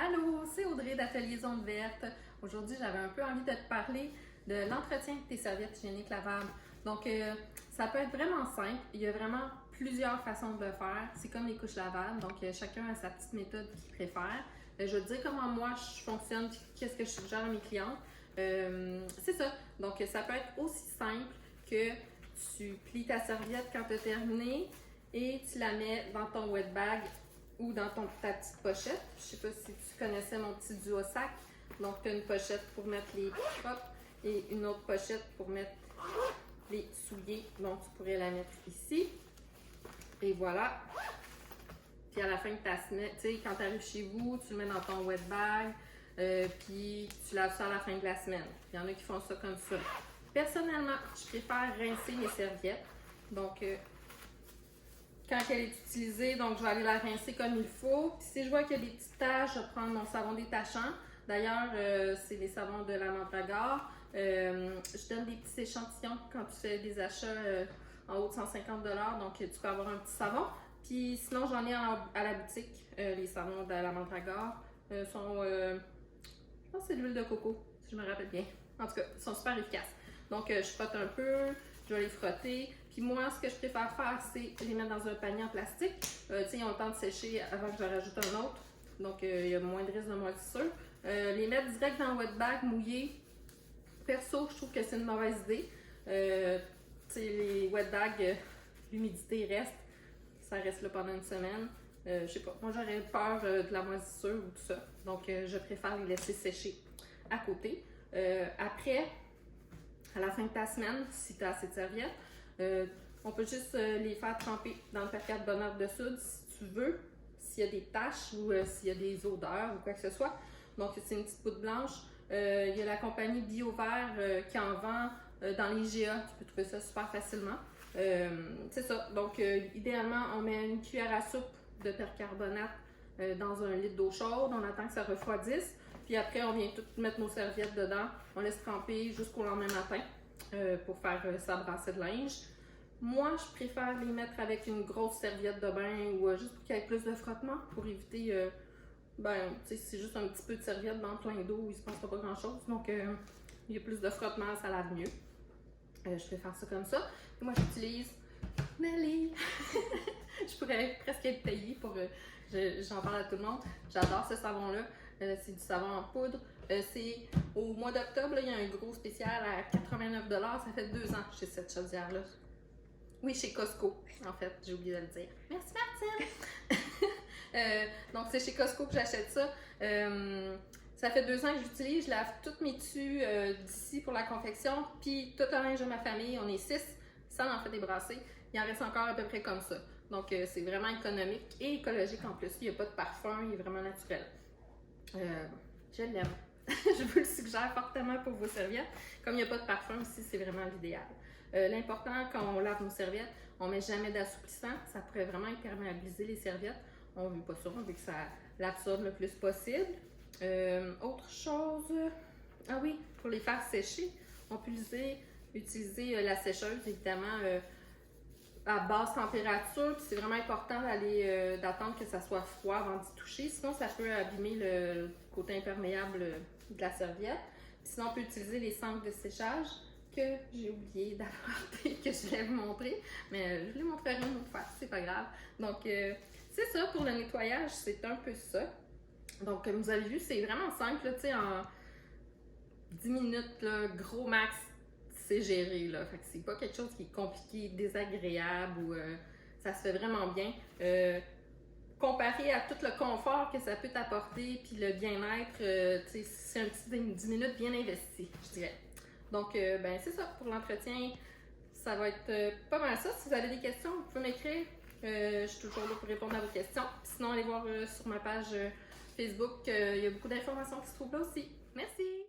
Allô, c'est Audrey d'Atelier Zone Verte. Aujourd'hui, j'avais un peu envie de te parler de l'entretien de tes serviettes hygiéniques lavables. Donc, ça peut être vraiment simple. Il y a vraiment plusieurs façons de le faire. C'est comme les couches lavables. Donc, chacun a sa petite méthode qu'il préfère. Je vais te dire comment moi je fonctionne, qu'est-ce que je suggère à mes clientes. C'est ça. Donc, ça peut être aussi simple que tu plies ta serviette quand tu as terminé et tu la mets dans ton wet bag ou dans ta petite pochette. Je sais pas si tu connaissais mon petit duo sac. Donc, tu as une pochette pour mettre les propres et une autre pochette pour mettre les souliers. Donc, tu pourrais la mettre ici. Et voilà. Puis à la fin de ta semaine, tu sais, quand tu arrives chez vous, tu le mets dans ton wet bag, puis tu laves ça à la fin de la semaine. Il y en a qui font ça comme ça. Personnellement, je préfère rincer mes serviettes. Donc, quand elle est utilisée, donc je vais aller la rincer comme il faut. Puis si je vois qu'il y a des petites taches, je vais prendre mon savon détachant. D'ailleurs, c'est les savons de la Mandragore. Je donne des petits échantillons quand tu fais des achats en haut de 150 $. Donc, tu peux avoir un petit savon. Puis sinon, j'en ai à la boutique. Les savons de la Mandragore sont, je pense que c'est de l'huile de coco, si je me rappelle bien. En tout cas, ils sont super efficaces. Donc, je frotte un peu, je vais les frotter. Puis moi, ce que je préfère faire, c'est les mettre dans un panier en plastique. Tu sais, ils ont le temps de sécher avant que je rajoute un autre. Donc, il y a moins de risque de moisissure. Les mettre direct dans le wet bag mouillé. Perso, je trouve que c'est une mauvaise idée. Tu sais, les wet bags, l'humidité reste. Ça reste là pendant une semaine. Je sais pas, moi j'aurais peur de la moisissure ou tout ça. Donc, je préfère les laisser sécher à côté. Après, à la fin de ta semaine, si tu as assez de serviettes, on peut juste les faire tremper dans le percarbonate de soude si tu veux, s'il y a des taches ou s'il y a des odeurs ou quoi que ce soit. Donc, c'est une petite poudre blanche. Il y a la compagnie BioVert qui en vend dans les IGA. Tu peux trouver ça super facilement. C'est ça. Donc, idéalement, on met une cuillère à soupe de percarbonate dans un litre d'eau chaude. On attend que ça refroidisse. Puis après, on vient tout mettre nos serviettes dedans. On laisse tremper jusqu'au lendemain matin pour faire sa brassée de linge. Moi, je préfère les mettre avec une grosse serviette de bain ou juste pour qu'il y ait plus de frottement pour éviter, tu sais, c'est juste un petit peu de serviette dans plein d'eau, il ne se passera pas grand-chose. Donc, il y a plus de frottement, ça lave mieux. Je préfère ça comme ça. Et moi, j'utilise Nelly. Je pourrais presque être payée pour... j'en parle à tout le monde. J'adore ce savon-là. C'est du savon en poudre. C'est au mois d'octobre, il y a un gros spécial à 89 $. Ça fait 2 ans chez cette chaudière-là. Oui, chez Costco, en fait. J'ai oublié de le dire. Merci, Martine! Donc, c'est chez Costco que j'achète ça. Ça fait 2 ans que j'utilise. Je lave toutes mes tissus d'ici pour la confection. Puis, tout le linge de ma famille, on est 6. Ça en fait des brassées. Il en reste encore à peu près comme ça. Donc, c'est vraiment économique et écologique en plus. Il n'y a pas de parfum, il est vraiment naturel. Je l'aime. Je vous le suggère fortement pour vos serviettes. Comme il n'y a pas de parfum aussi, c'est vraiment l'idéal. L'important, quand on lave nos serviettes, on ne met jamais d'assouplissant. Ça pourrait vraiment imperméabiliser les serviettes. On ne veut pas ça, on veut que ça l'absorbe le plus possible. Autre chose, ah oui, pour les faire sécher, on peut utiliser la sécheuse, évidemment, à basse température. C'est vraiment important d'attendre que ça soit froid avant d'y toucher. Sinon, ça peut abîmer le côté imperméable de la serviette. Puis sinon, on peut utiliser les sangles de séchage que j'ai oublié d'apporter, que je voulais vous montrer. Mais je les montrerai une autre fois, c'est pas grave. Donc, c'est ça pour le nettoyage, c'est un peu ça. Donc, comme vous avez vu, c'est vraiment simple, tu sais, en 10 minutes, là, gros max, c'est géré, là. Fait que c'est pas quelque chose qui est compliqué, désagréable ou ça se fait vraiment bien. Comparé à tout le confort que ça peut t'apporter puis le bien-être, c'est un petit 10 minutes bien investi, je dirais. Donc, ben c'est ça pour l'entretien. Ça va être pas mal ça. Si vous avez des questions, vous pouvez m'écrire. Je suis toujours là pour répondre à vos questions. Puis sinon, allez voir sur ma page Facebook. Il y a beaucoup d'informations qui se trouvent là aussi. Merci!